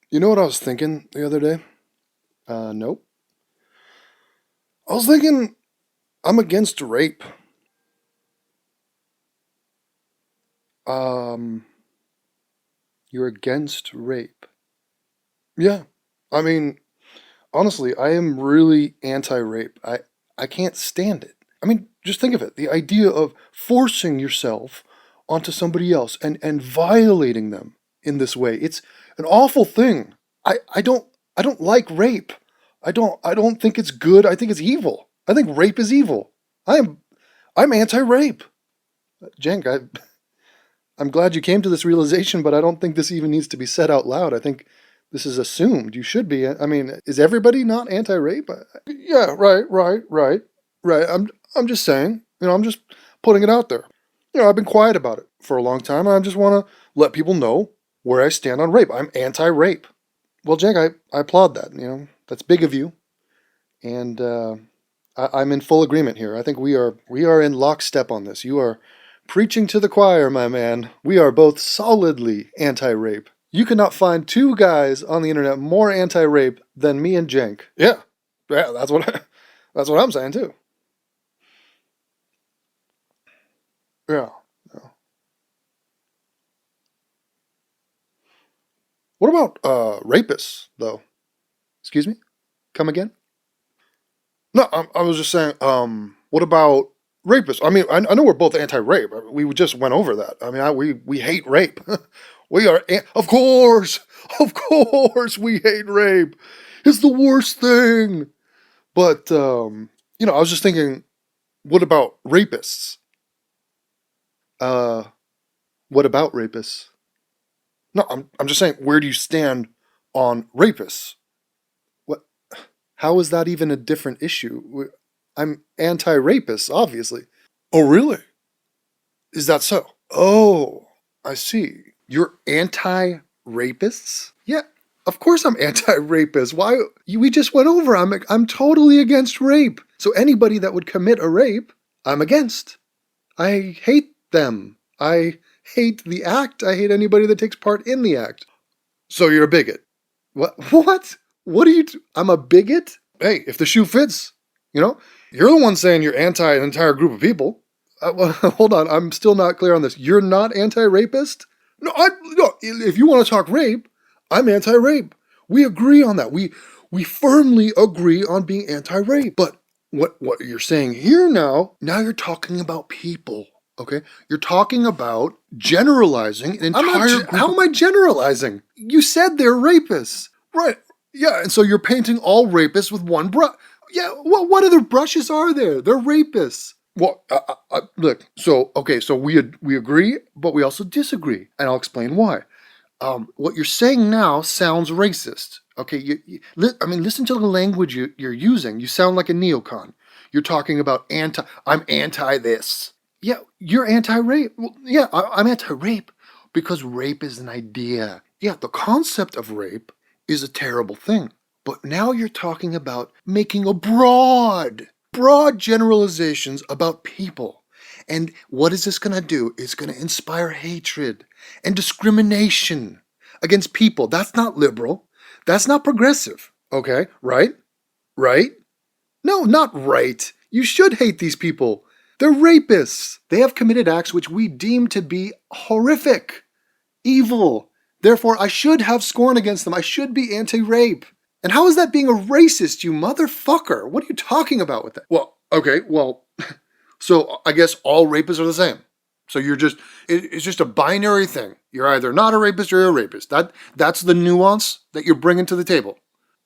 You know what I was thinking the other day? Nope. I was thinking I'm against rape. Um, you're against rape. Yeah. I mean, honestly, I am really anti-rape. I can't stand it. I mean, just think of it. The idea of forcing yourself onto somebody else and violating them in this way. It's an awful thing. I don't like rape. I don't think it's good. I think it's evil. I think rape is evil. I am I'm anti-rape. Jenk, I'm glad you came to this realization, but I don't think this even needs to be said out loud. I think this is assumed. You should be. I mean, is everybody not anti-rape? Yeah, right. I'm just saying. I'm just putting it out there. I've been quiet about it for a long time, and I just want to let people know where I stand on rape. I'm anti-rape. Well, Jenk, I applaud that. That's big of you, and I'm in full agreement here. I think we are in lockstep on this. You are preaching to the choir, my man. We are both solidly anti-rape. You cannot find two guys on the internet more anti-rape than me and Jenk. Yeah, that's what I'm saying too. Yeah. Yeah. What about rapists though? Excuse me? Come again? No, I was just saying. What about rapists? I mean, I know we're both anti-rape. We just went over that. I mean, we hate rape. Of course, we hate rape. It's the worst thing. But I was just thinking, what about rapists? Uh, what about rapists? No, I'm just saying, where do you stand on rapists? What? How is that even a different issue? I'm anti-rapist, obviously. Oh, really? Is that so? Oh, I see. You're anti-rapists? Yeah, of course I'm anti-rapist. Why? We just went over. I'm totally against rape. So anybody that would commit a rape, I'm against. I hate them. I hate the act. I hate anybody that takes part in the act. So you're a bigot. What? What? What are you? I'm a bigot? Hey, if the shoe fits, you know, you're the one saying you're anti an entire group of people. Well, hold on, I'm still not clear on this. You're not anti-rapist? No. If you want to talk rape, I'm anti-rape. We agree on that. We firmly agree on being anti-rape. But what you're saying here now you're talking about people. Okay, you're talking about generalizing an entire group. How am I generalizing? You said they're rapists, right? Yeah, and so you're painting all rapists with one brush. Yeah, what other brushes are there? They're rapists. Well, look. So okay, so we agree, but we also disagree, and I'll explain why. What you're saying now sounds racist. Okay, I mean, listen to the language you're using. You sound like a neocon. You're talking about anti. I'm anti this. Yeah, you're anti-rape. Well, yeah, I'm anti-rape because rape is an idea. Yeah, the concept of rape is a terrible thing. But now you're talking about making a broad generalizations about people. And what is this going to do? It's going to inspire hatred and discrimination against people. That's not liberal. That's not progressive. Okay, right? Right? No, not right. You should hate these people. They're rapists. They have committed acts which we deem to be horrific, evil. Therefore, I should have scorn against them. I should be anti-rape. And how is that being a racist, you motherfucker? What are you talking about with that? Well, okay, so I guess all rapists are the same. So it's just a binary thing. You're either not a rapist or you're a rapist. That's the nuance that you're bringing to the table.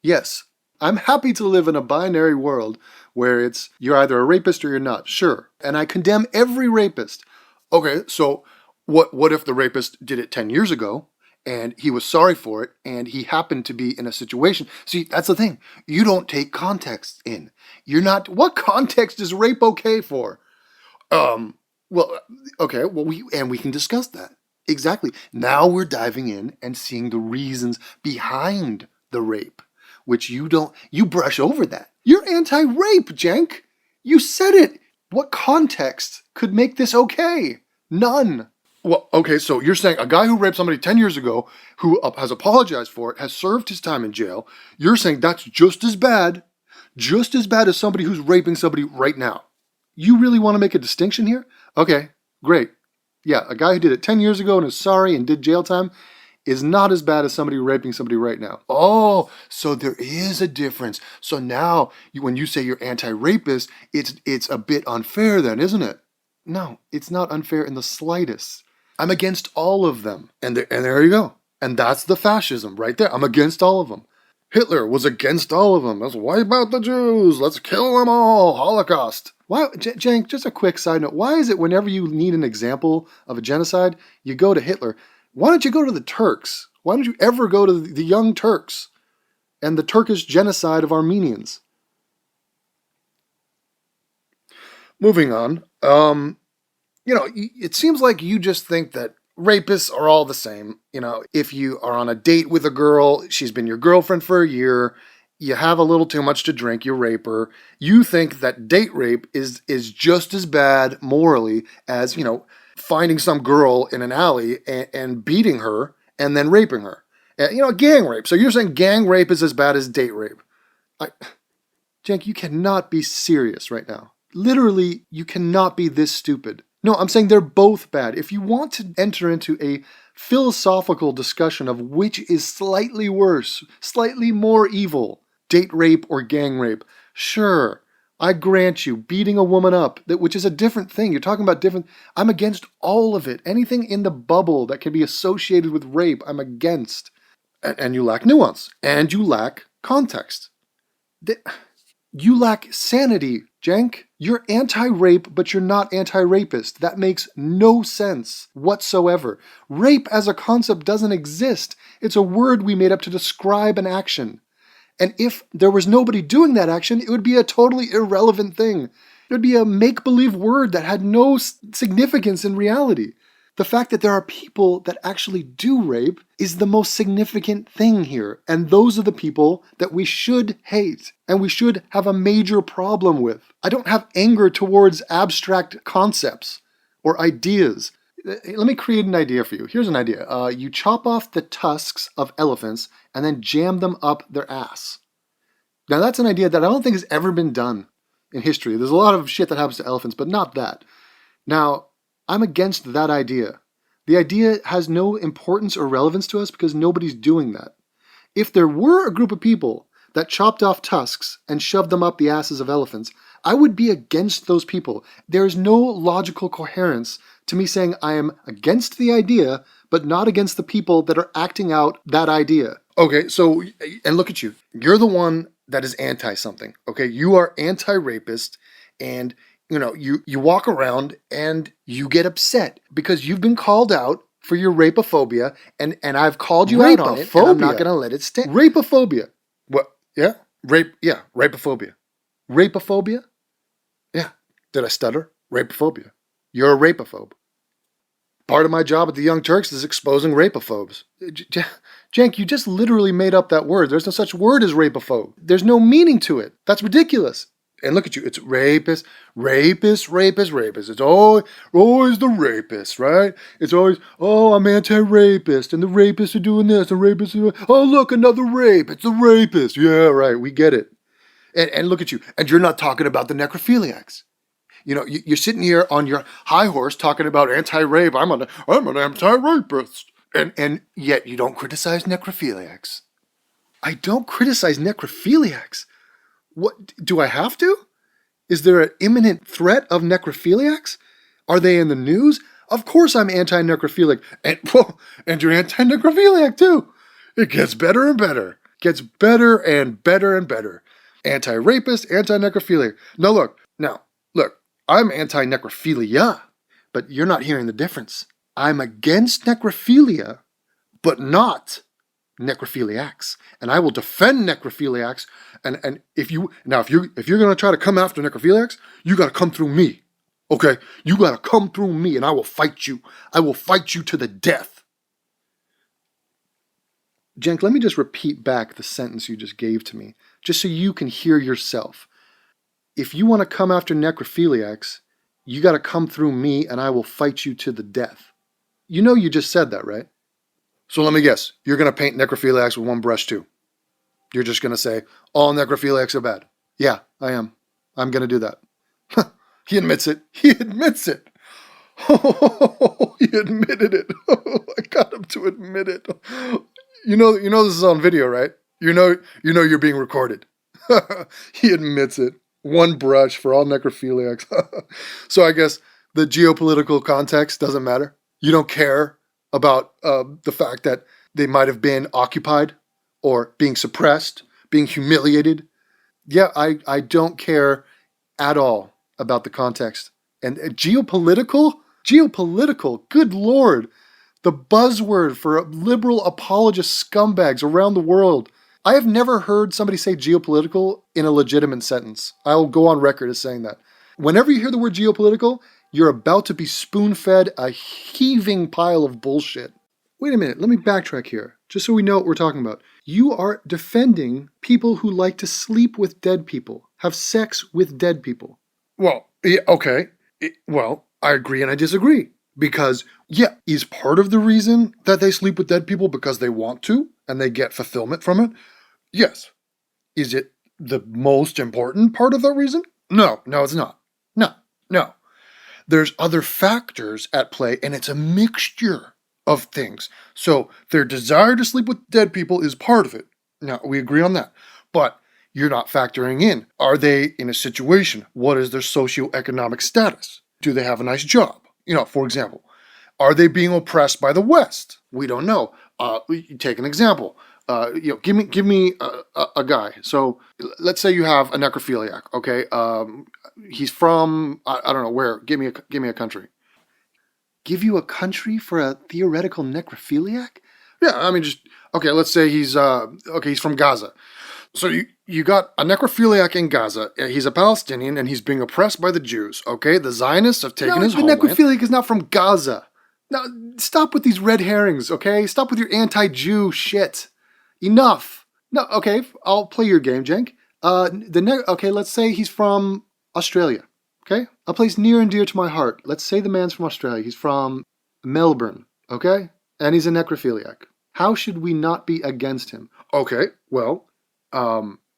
Yes, I'm happy to live in a binary world where you're either a rapist or you're not. Sure. And I condemn every rapist. Okay, so what if the rapist did it 10 years ago and he was sorry for it and he happened to be in a situation? See, that's the thing. You don't take context in. What context is rape okay for? Well, okay, we can discuss that. Exactly. Now we're diving in and seeing the reasons behind the rape, which you brush over that. You're anti-rape, Jenk. You said it. What context could make this okay? None. Well, okay, so you're saying a guy who raped somebody 10 years ago, who has apologized for it, has served his time in jail, you're saying that's just as bad as somebody who's raping somebody right now. You really want to make a distinction here? Okay, great. Yeah, a guy who did it 10 years ago and is sorry and did jail time is not as bad as somebody raping somebody right now. Oh, so there is a difference. So now, when you say you're anti-rapist, it's a bit unfair then, isn't it? No, it's not unfair in the slightest. I'm against all of them. And there you go. And that's the fascism right there. I'm against all of them. Hitler was against all of them. Let's wipe out the Jews. Let's kill them all. Holocaust. Why, Cenk, just a quick side note. Why is it whenever you need an example of a genocide, you go to Hitler? Why don't you go to the Turks? Why don't you ever go to the Young Turks and the Turkish genocide of Armenians? Moving on. It seems like you just think that rapists are all the same. If you are on a date with a girl, she's been your girlfriend for a year, you have a little too much to drink, you rape her. You think that date rape is just as bad morally as, finding some girl in an alley and beating her and then raping her. Gang rape. So you're saying gang rape is as bad as date rape. Cenk, you cannot be serious right now. Literally, you cannot be this stupid. No, I'm saying they're both bad. If you want to enter into a philosophical discussion of which is slightly worse, slightly more evil, date rape or gang rape, sure, I grant you, beating a woman up, which is a different thing. You're talking about different. I'm against all of it. Anything in the bubble that can be associated with rape, I'm against. And you lack nuance. And you lack context. You lack sanity, Cenk. You're anti-rape, but you're not anti-rapist. That makes no sense whatsoever. Rape as a concept doesn't exist. It's a word we made up to describe an action. And if there was nobody doing that action, it would be a totally irrelevant thing. It would be a make-believe word that had no significance in reality. The fact that there are people that actually do rape is the most significant thing here. And those are the people that we should hate and we should have a major problem with. I don't have anger towards abstract concepts or ideas. Let me create an idea for you. Here's an idea. You chop off the tusks of elephants and then jam them up their ass. Now that's an idea that I don't think has ever been done in history. There's a lot of shit that happens to elephants, but not that. Now, I'm against that idea. The idea has no importance or relevance to us because nobody's doing that. If there were a group of people that chopped off tusks and shoved them up the asses of elephants, I would be against those people. There is no logical coherence to me saying I am against the idea, but not against the people that are acting out that idea. Okay, so, and look at you. You're the one that is anti-something, okay? You are anti-rapist, and you walk around and you get upset because you've been called out for your rapophobia, and I've called you out on it, and I'm not going to let it stand. Rapophobia. What? Yeah? Rapophobia. Rapophobia? Yeah. Did I stutter? Rapophobia. You're a rapophobe. Part of my job at the Young Turks is exposing rapophobes. Cenk, you just literally made up that word. There's no such word as rapophobe. There's no meaning to it. That's ridiculous. And look at you, it's rapist. It's always the rapist, right? It's always, I'm anti-rapist, and the rapists are doing this, and rapists are doing, oh, look, another rape, it's the rapist. Yeah, right, we get it. And look at you, and you're not talking about the necrophiliacs. You're sitting here on your high horse talking about anti-rape. I'm an anti-rapist. And yet you don't criticize necrophiliacs. I don't criticize necrophiliacs. What, do I have to? Is there an imminent threat of necrophiliacs? Are they in the news? Of course I'm anti-necrophilic. And you're anti-necrophiliac too. It gets better and better. Gets better and better and better. Anti-rapist, anti-necrophiliac. Look, I'm anti-necrophilia, but you're not hearing the difference. I'm against necrophilia, but not necrophiliacs, and I will defend necrophiliacs. And if you're gonna try to come after necrophiliacs, you gotta come through me. Okay, you gotta come through me, and I will fight you. I will fight you to the death. Cenk, let me just repeat back the sentence you just gave to me, just so you can hear yourself. If you want to come after necrophiliacs, you gotta come through me, and I will fight you to the death. You know you just said that, right? So let me guess. You're going to paint necrophiliacs with one brush too. You're just going to say, all necrophiliacs are bad. Yeah, I am. I'm going to do that. He admits it. He admits it. Oh, he admitted it. I got him to admit it. You know this is on video, right? You know you're being recorded. He admits it. One brush for all necrophiliacs. So I guess the geopolitical context doesn't matter. You don't care about the fact that they might have been occupied or being suppressed, being humiliated. Yeah, I don't care at all about the context. And geopolitical, good Lord, the buzzword for liberal apologist scumbags around the world. I have never heard somebody say geopolitical in a legitimate sentence. I will go on record as saying that. Whenever you hear the word geopolitical, you're about to be spoon-fed a heaving pile of bullshit. Wait a minute, let me backtrack here, just so we know what we're talking about. You are defending people who like to sleep with dead people, have sex with dead people. Well, yeah, okay. Well, I agree and I disagree. Because, yeah, is part of the reason that they sleep with dead people because they want to and they get fulfillment from it? Yes. Is it the most important part of that reason? No, it's not. No. There's other factors at play, and it's a mixture of things. So their desire to sleep with dead people is part of it. Now, we agree on that. But you're not factoring in, are they in a situation? What is their socioeconomic status? Do they have a nice job? For example, are they being oppressed by the West? We don't know. Take an example. Give me a guy. So let's say you have a necrophiliac. Okay, he's from I don't know where. Give me a country. Give you a country for a theoretical necrophiliac? Yeah, I mean let's say he's from Gaza. So you got a necrophiliac in Gaza. He's a Palestinian and he's being oppressed by the Jews. Okay, the Zionists have taken his homeland. The necrophiliac is not from Gaza. Now stop with these red herrings. Okay, stop with your anti-Jew shit. Enough. No, okay, I'll play your game, Jenk. Let's say he's from Australia. Okay, a place near and dear to my heart. Let's say the man's from Australia. He's from Melbourne. Okay, and he's a necrophiliac. How should we not be against him? Okay, well.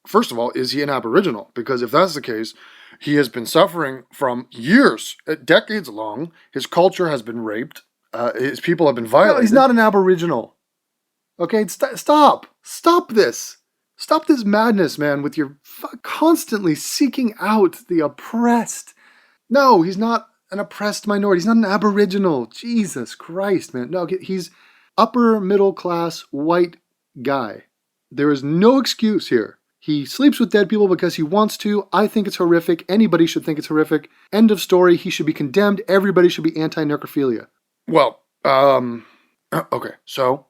First of all, is he an Aboriginal? Because if that's the case, he has been suffering from years, decades long. His culture has been raped. His people have been violated. No, he's not an Aboriginal. Okay, stop this. Stop this madness, man, with your constantly seeking out the oppressed. No, he's not an oppressed minority. He's not an Aboriginal. Jesus Christ, man. No, he's upper middle class white guy. There is no excuse here. He sleeps with dead people because he wants to. I think it's horrific. Anybody should think it's horrific. End of story. He should be condemned. Everybody should be anti-necrophilia. Well, okay. So,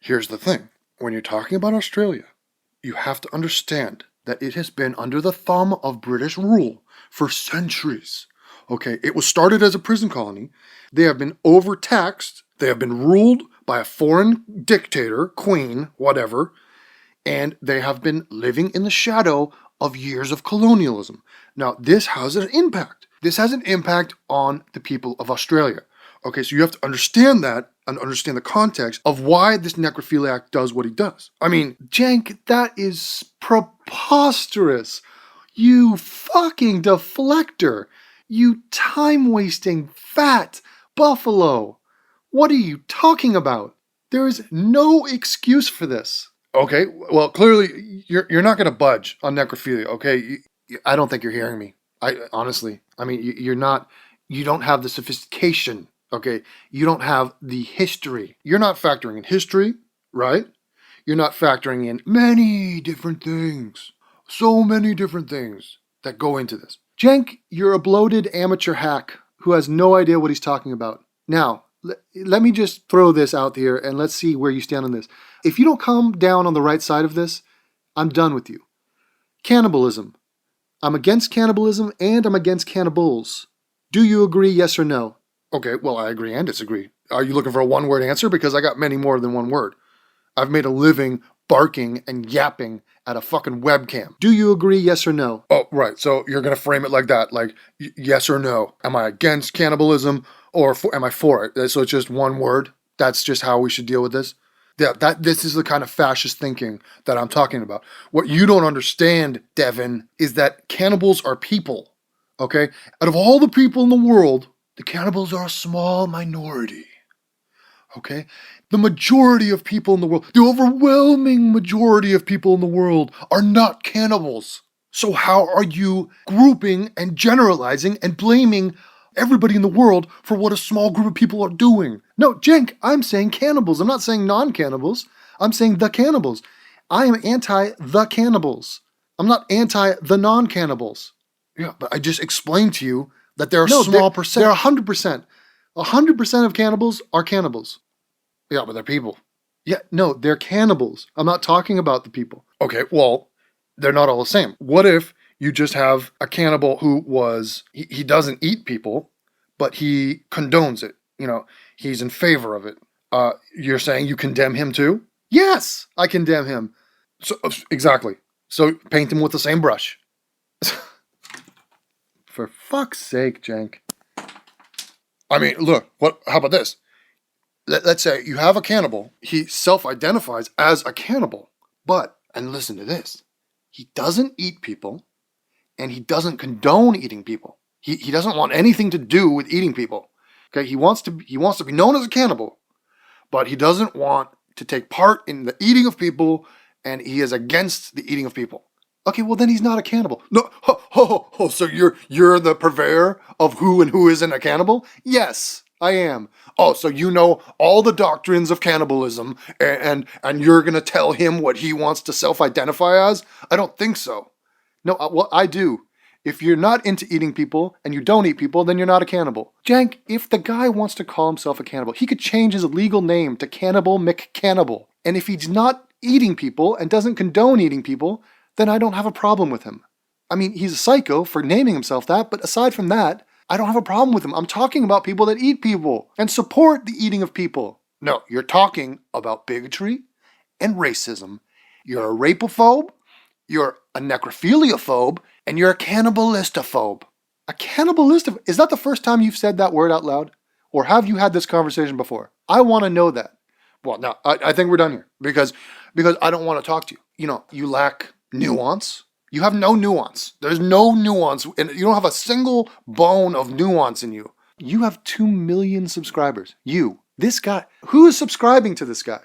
here's the thing. When you're talking about Australia, you have to understand that it has been under the thumb of British rule for centuries. Okay, it was started as a prison colony. They have been overtaxed. They have been ruled by a foreign dictator, queen, whatever. And they have been living in the shadow of years of colonialism. Now, this has an impact. This has an impact on the people of Australia. Okay, so you have to understand that and understand the context of why this necrophiliac does what he does. I mean, Jenk, that is preposterous. You fucking deflector. You time-wasting fat buffalo. What are you talking about? There is no excuse for this. Okay, well, clearly you're not going to budge on necrophilia, okay? I don't think you're hearing me. Honestly, you're not, you don't have the sophistication, okay? You don't have the history. You're not factoring in history, right? You're not factoring in many different things. So many different things that go into this. Jenk, you're a bloated amateur hack who has no idea what he's talking about. Now, let me just throw this out here and let's see where you stand on this. If you don't come down on the right side of this, I'm done with you. Cannibalism. I'm against cannibalism and I'm against cannibals. Do you agree, yes or no? Okay, well, I agree and disagree. Are you looking for a one-word answer? Because I got many more than one word. I've made a living barking and yapping at a fucking webcam. Do you agree, yes or no? Oh, right. So you're going to frame it like that, like yes or no. Am I against cannibalism Or am I for it? So it's just one word? That's just how we should deal with this? Yeah, this is the kind of fascist thinking that I'm talking about. What you don't understand, Devin, is that cannibals are people, okay? Out of all the people in the world, the cannibals are a small minority, okay? The majority of people in the world, the overwhelming majority of people in the world are not cannibals. So how are you grouping and generalizing and blaming everybody in the world for what a small group of people are doing? No, Jenk, I'm saying cannibals. I'm not saying non-cannibals. I'm saying the cannibals. I am anti the cannibals. I'm not anti the non-cannibals. Yeah, but I just explained to you that they're a small percent. They're 100%. 100% of cannibals are cannibals. Yeah, but they're people. Yeah, no, they're cannibals. I'm not talking about the people. Okay, well, they're not all the same. What if you just have a cannibal who he doesn't eat people, but he condones it? He's in favor of it. You're saying you condemn him too? Yes, I condemn him. So exactly. So paint him with the same brush. For fuck's sake, Jenk. I mean, look, how about this? Let's say you have a cannibal. He self-identifies as a cannibal. And listen to this, he doesn't eat people, and he doesn't condone eating people. He doesn't want anything to do with eating people. Okay, he wants to be known as a cannibal, but he doesn't want to take part in the eating of people, and he is against the eating of people. Okay, well then he's not a cannibal. No, so you're the purveyor of who and who isn't a cannibal? Yes, I am. Oh, so you know all the doctrines of cannibalism, and you're gonna tell him what he wants to self-identify as? I don't think so. No, well, I do. If you're not into eating people and you don't eat people, then you're not a cannibal. Jank, if the guy wants to call himself a cannibal, he could change his legal name to Cannibal McCannibal. And if he's not eating people and doesn't condone eating people, then I don't have a problem with him. I mean, he's a psycho for naming himself that, but aside from that, I don't have a problem with him. I'm talking about people that eat people and support the eating of people. No, you're talking about bigotry and racism. You're a rapophobe, you're a necrophiliophobe, and you're a cannibalistophobe. A cannibalistophobe? Is that the first time you've said that word out loud? Or have you had this conversation before? I want to know that. Well, no, I think we're done here because I don't want to talk to you. You lack nuance. You have no nuance. There's no nuance, and you don't have a single bone of nuance in you. You have 2 million subscribers. This guy. Who is subscribing to this guy?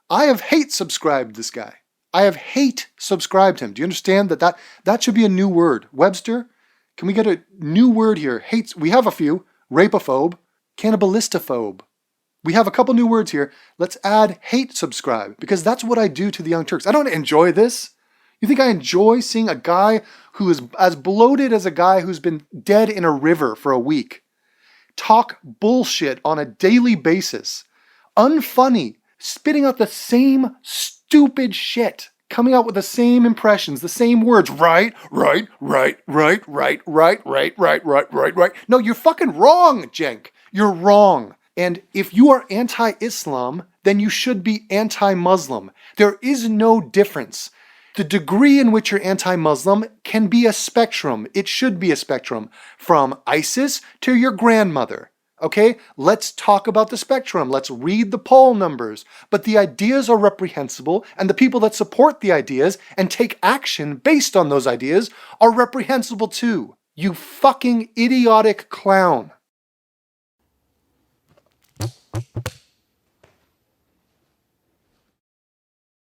I have hate subscribed this guy. I have hate subscribed him. Do you understand that should be a new word? Webster, can we get a new word here? Hates. We have a few. Rapophobe, cannibalistophobe. We have a couple new words here. Let's add hate subscribe, because that's what I do to the Young Turks. I don't enjoy this. You think I enjoy seeing a guy who is as bloated as a guy who's been dead in a river for a week talk bullshit on a daily basis, unfunny, spitting out the same stupid shit, coming out with the same impressions, the same words, right. No, you're fucking wrong, Jenk. You're wrong. And if you are anti-Islam, then you should be anti-Muslim. There is no difference. The degree in which you're anti-Muslim can be a spectrum. It should be a spectrum. From ISIS to your grandmother. Okay? Let's talk about the spectrum. Let's read the poll numbers. But the ideas are reprehensible, and the people that support the ideas and take action based on those ideas are reprehensible too. You fucking idiotic clown.